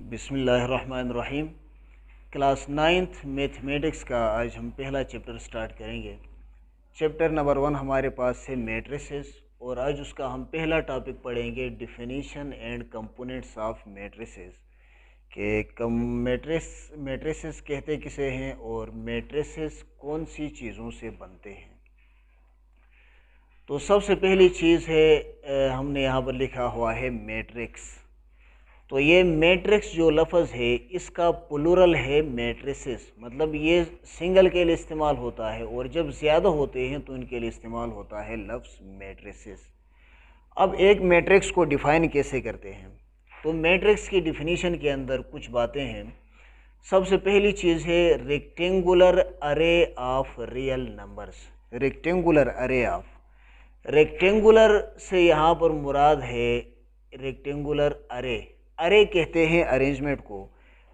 बिस्मिल्लाहिर्रहमानिर्रहीम। Class ninth mathematics का आज हम पहला चैप्टर स्टार्ट करेंगे। चैप्टर नंबर 1 हमारे पास है मैट्रिसेस और आज उसका हम पहला टॉपिक पढ़ेंगे definition and components of matrices के मैट्रिसेस कहते किसे हैं और मैट्रिसेस कौन सी चीज़ों से बनते हैं। तो सबसे पहली चीज़ है हमने यहाँ पर लिखा हुआ है मैट्रिक्स। तो ये मैट्रिक्स जो लफ्ज़ है इसका प्लूरल है मैट्रिसेस, मतलब ये सिंगल के लिए इस्तेमाल होता है और जब ज़्यादा होते हैं तो इनके लिए इस्तेमाल होता है लफ्ज़ मैट्रिसेस। अब एक मैट्रिक्स को डिफ़ाइन कैसे करते हैं, तो मैट्रिक्स की डिफिनीशन के अंदर कुछ बातें हैं। सबसे पहली चीज़ है रेक्टेंगुलर अरे ऑफ रियल नंबर्स। रेक्टेंगुलर अरे ऑफ, रेक्टेंगुलर से यहाँ पर मुराद है रेक्टेंगुलर अरे कहते हैं अरेंजमेंट को।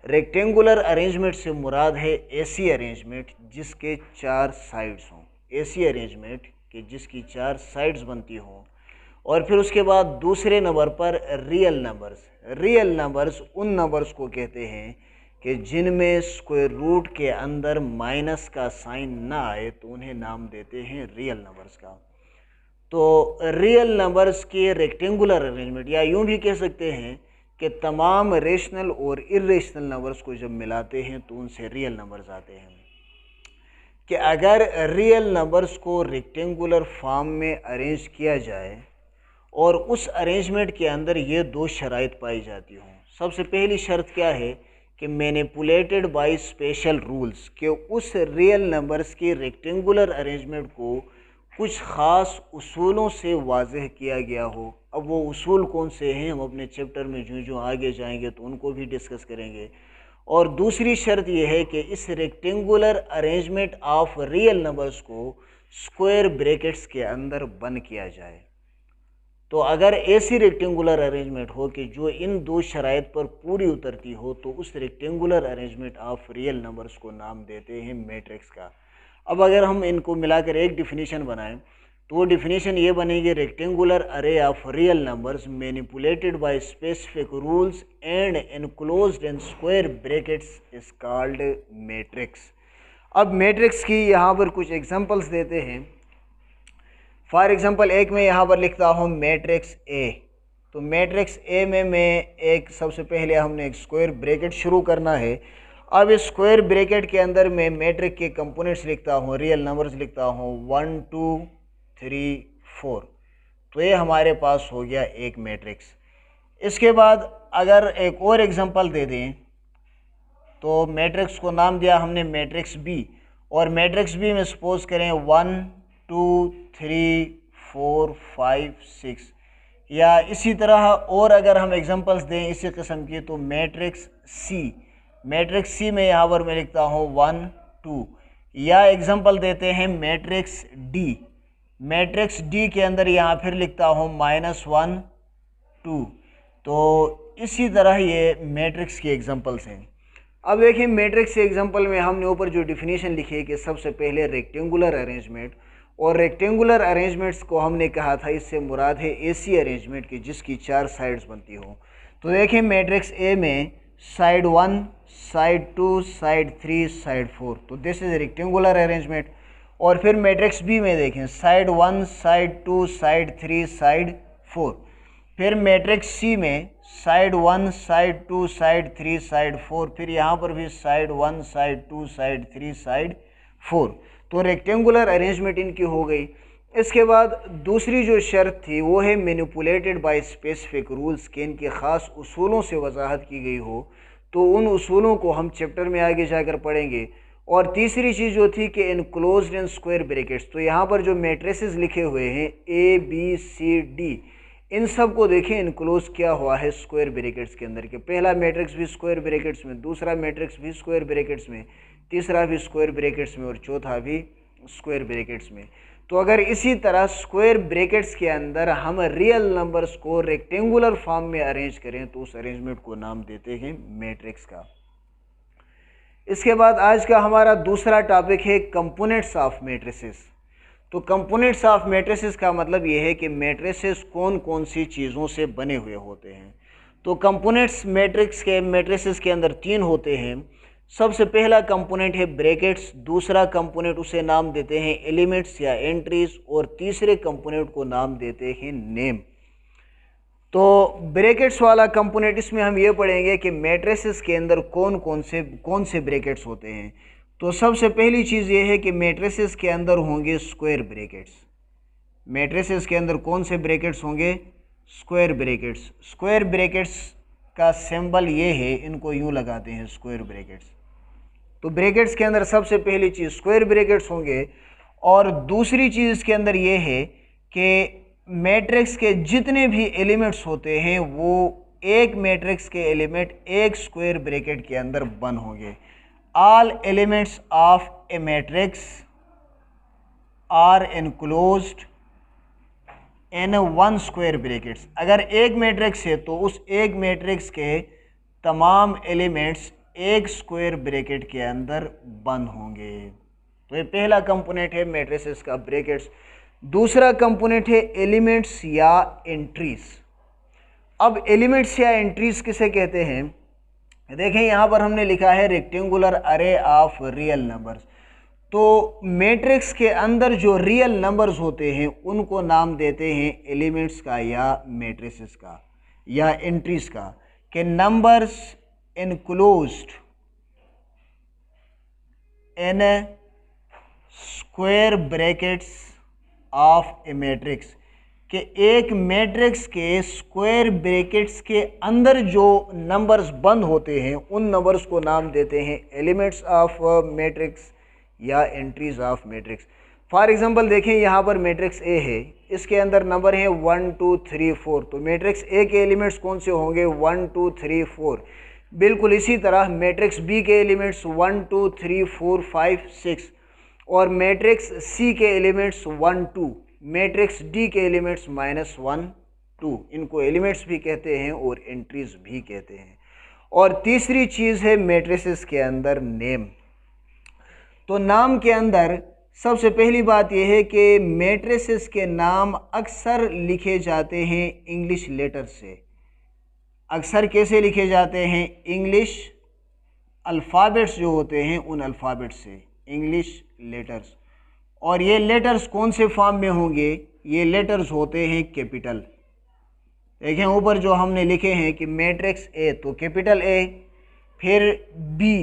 रेक्टेंगुलर अरेंजमेंट से मुराद है ऐसी अरेंजमेंट जिसके 4 साइड्स हों, ऐसी अरेंजमेंट कि जिसकी 4 साइड्स बनती हों। और फिर उसके बाद दूसरे नंबर पर रियल नंबर्स। रियल नंबर्स उन नंबर्स को कहते हैं कि जिनमें स्क्वायर रूट के अंदर माइनस का साइन ना आए तो उन्हें नाम देते हैं रियल नंबर्स का। तो रियल नंबर्स के रेक्टेंगुलर अरेंजमेंट, या यूँ भी कह सकते हैं कि तमाम रेशनल और इरेशनल नंबर्स को जब मिलाते हैं तो उनसे रियल नंबर्स आते हैं। कि अगर रियल नंबर्स को रेक्टेंगुलर फॉर्म में अरेंज किया जाए और उस अरेंजमेंट के अंदर ये 2 शराइत पाई जाती हों। सबसे पहली शर्त क्या है कि मैनिपुलेटेड बाय स्पेशल रूल्स, कि उस रियल नंबर्स के रेक्टेंगुलर अरेंजमेंट को कुछ ख़ास उसूलों से वाज़ह किया गया हो। अब वो उसूल कौन से हैं हम अपने चैप्टर में जो आगे जाएंगे तो उनको भी डिस्कस करेंगे। और दूसरी शर्त यह है कि इस rectangular arrangement of real numbers को स्क्वायर ब्रैकेट्स के अंदर बंद किया जाए। तो अगर ऐसी रेक्टेंगुलर अरेंजमेंट हो कि जो इन 2 शराइत पर पूरी उतरती हो तो उस rectangular arrangement of real numbers को नाम देते हैं मैट्रिक्स का। अब अगर हम इनको मिलाकर एक डिफिनीशन बनाएं तो वो डिफिनीशन ये बनेगी रेक्टेंगुलर अरे of real numbers manipulated by specific rules and enclosed in square brackets is called matrix. अब मैट्रिक्स की यहाँ पर कुछ एग्जांपल्स देते हैं। फॉर एग्जांपल एक मैं यहाँ पर लिखता हूँ मैट्रिक्स ए। तो मैट्रिक्स ए में मैं एक सबसे पहले हमने एक स्क्वायर ब्रैकेट शुरू करना है। अब इस स्क्वायर ब्रैकेट के अंदर मैं मैट्रिक्स के कंपोनेंट्स लिखता हूँ, रियल नंबर्स लिखता हूँ 1 2 3 4। तो ये हमारे पास हो गया एक मैट्रिक्स। इसके बाद अगर एक और एग्जांपल दे दें तो मैट्रिक्स को नाम दिया हमने मैट्रिक्स बी, और मैट्रिक्स बी में सपोज करें 1 2 3 4 5 6, या इसी तरह और अगर हम एग्जांपल्स दें इसी किस्म की तो मैट्रिक्स सी। मैट्रिक्स सी में यहाँ पर मैं लिखता हूँ 1 2, या एग्जांपल देते हैं मैट्रिक्स डी। मैट्रिक्स डी के अंदर यहाँ फिर लिखता हूँ -1 2। तो इसी तरह ये मैट्रिक्स के एग्जांपल्स हैं। अब देखिए मैट्रिक्स के एग्जांपल में हमने ऊपर जो डिफिनीशन लिखी है कि सबसे पहले रेक्टेंगुलर अरेंजमेंट, और रेक्टेंगुलर अरेंजमेंट्स को हमने कहा था इससे मुराद है ऐसी अरेंजमेंट की जिसकी 4 साइड्स बनती हो। तो देखिए मैट्रिक्स ए में साइड 1 साइड 2 साइड 3 साइड 4, तो दिस इज रेक्टेंगुलर अरेंजमेंट। और फिर मैट्रिक्स बी में देखें साइड 1 साइड 2 साइड 3 साइड 4। फिर मैट्रिक्स सी में साइड 1 साइड 2 साइड 3 साइड 4, फिर यहाँ पर भी साइड 1 साइड 2 साइड 3 साइड 4। तो रेक्टेंगुलर अरेंजमेंट इनकी हो गई। इसके बाद दूसरी जो शर्त थी वो है मैनिपुलेटेड बाय स्पेसिफिक रूल्स, के इनके ख़ास उसूलों से वजाहत की गई हो। तो उन उसूलों को हम चैप्टर में आगे जाकर पढ़ेंगे। और तीसरी चीज़ जो थी कि इनक्लोज्ड इन स्क्वायर ब्रैकेट्स। तो यहाँ पर जो मैट्रिसेस लिखे हुए हैं ए बी सी डी, इन सब को देखें इनक्लोज किया हुआ है स्क्वायर ब्रैकेट्स के अंदर। के पहला मैट्रिक्स भी स्क्वायर ब्रैकेट्स में, दूसरा मैट्रिक्स भी स्क्वायर ब्रैकेट्स में, तीसरा भी स्क्वायर ब्रैकेट्स में और चौथा भी स्क्वायर ब्रैकेट्स में। तो अगर इसी तरह स्क्वायर ब्रैकेट्स के अंदर हम रियल नंबर्स को रेक्टेंगुलर फॉर्म में अरेंज करें तो उस अरेंजमेंट को नाम देते हैं मैट्रिक्स का। इसके बाद आज का हमारा दूसरा टॉपिक है कंपोनेंट्स ऑफ मैट्रिसेस। तो कंपोनेंट्स ऑफ मैट्रिसेस का मतलब ये है कि मैट्रिसेस कौन कौन सी चीज़ों से बने हुए होते हैं। तो कंपोनेंट्स मैट्रिक्स के मैट्रिसेस के अंदर 3 होते हैं। सबसे पहला कंपोनेंट है ब्रैकेट्स, दूसरा कंपोनेंट उसे नाम देते हैं एलिमेंट्स या एंट्रीज, और तीसरे कंपोनेंट को नाम देते हैं नेम। तो ब्रैकेट्स वाला कंपोनेंट, इसमें हम ये पढ़ेंगे कि मैट्रिसेस के अंदर कौन से ब्रैकेट्स होते हैं। तो सबसे पहली चीज़ ये है कि मैट्रिसेस के अंदर होंगे स्क्वायर ब्रैकेट्स। मैट्रिसेस के अंदर कौन से ब्रैकेट्स होंगे? Square brackets. स्क्वायर ब्रैकेट्स का सिंबल ये है, इनको यूँ लगाते हैं स्क्वायर ब्रैकेट्स। तो ब्रैकेट्स के अंदर सबसे पहली चीज़ स्क्वायर ब्रैकेट्स होंगे, और दूसरी चीज़ इसके अंदर ये है कि मैट्रिक्स के जितने भी एलिमेंट्स होते हैं वो एक मैट्रिक्स के एलिमेंट एक स्क्वायर ब्रैकेट के अंदर बंद होंगे। All elements of a matrix are enclosed in one square brackets. अगर एक मैट्रिक्स है तो उस एक मैट्रिक्स के तमाम एलिमेंट्स एक स्क्वायर ब्रैकेट के अंदर बंद होंगे। तो ये पहला कंपोनेंट है मैट्रिसेस का, ब्रैकेट्स। दूसरा कंपोनेंट है एलिमेंट्स या एंट्रीज। अब एलिमेंट्स या एंट्रीज किसे कहते हैं? देखें यहाँ पर हमने लिखा है रेक्टेंगुलर अरे ऑफ रियल नंबर्स। तो मैट्रिक्स के अंदर जो रियल नंबर्स होते हैं उनको नाम देते हैं एलिमेंट्स का या मैट्रिसेस का या एंट्रीज का, कि numbers enclosed in square brackets of a matrix, कि एक मैट्रिक्स के स्क्वायर ब्रैकेट्स के अंदर जो नंबर्स बंद होते हैं उन नंबर्स को नाम देते हैं एलिमेंट्स ऑफ मैट्रिक्स या entries of matrix. For example देखें, यहाँ पर मैट्रिक्स ए है, इसके अंदर नंबर है 1 2 3 4। तो मैट्रिक्स ए के एलिमेंट्स कौन से होंगे? 1 2 3 4। बिल्कुल इसी तरह मैट्रिक्स बी के एलिमेंट्स 1 2 3 4 5 6, और मैट्रिक्स सी के एलिमेंट्स 1 2, मैट्रिक्स डी के एलिमेंट्स -1 2। इनको एलिमेंट्स भी कहते हैं और एंट्रीज भी कहते हैं। और तीसरी चीज़ है मैट्रिसेस के अंदर नेम। तो नाम के अंदर सबसे पहली बात यह है कि मैट्रिसेस के नाम अक्सर लिखे जाते हैं इंग्लिश लेटर से। अक्सर कैसे लिखे जाते हैं? इंग्लिश अल्फ़ाबेट्स जो होते हैं उन अल्फ़ाबेट्स से, इंग्लिश लेटर्स। और ये लेटर्स कौन से फॉर्म में होंगे? ये लेटर्स होते हैं कैपिटल। देखें ऊपर जो हमने लिखे हैं कि मैट्रिक्स ए तो कैपिटल ए, फिर बी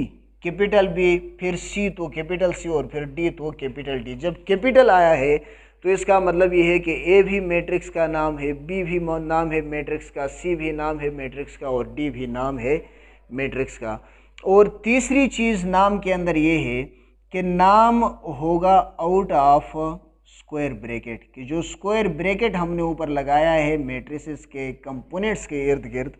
कैपिटल बी, फिर सी तो कैपिटल सी, और फिर डी तो कैपिटल डी। जब कैपिटल आया है तो इसका मतलब ये है कि ए भी मैट्रिक्स का नाम है, बी भी नाम है मैट्रिक्स का, सी भी नाम है मैट्रिक्स का, और डी भी नाम है मैट्रिक्स का। और तीसरी चीज़ नाम के अंदर ये है कि नाम होगा आउट ऑफ स्क्वायर ब्रैकेट, कि जो स्क्वायर ब्रैकेट हमने ऊपर लगाया है मैट्रिसेस के कंपोनेंट्स के इर्द गिर्द,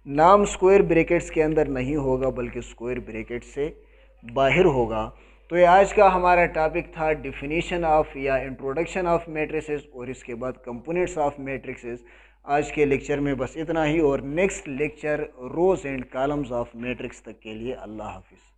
नाम स्क्वायर ब्रैकेट्स के अंदर नहीं होगा बल्कि स्क्वायर ब्रैकेट से बाहर होगा। तो ये आज का हमारा टॉपिक था डिफिनीशन ऑफ या इंट्रोडक्शन ऑफ मैट्रिसेस, और इसके बाद कंपोनेंट्स ऑफ मैट्रिसेस। आज के लेक्चर में बस इतना ही, और next lecture rows and columns of matrix तक के लिए अल्लाह हाफिज़।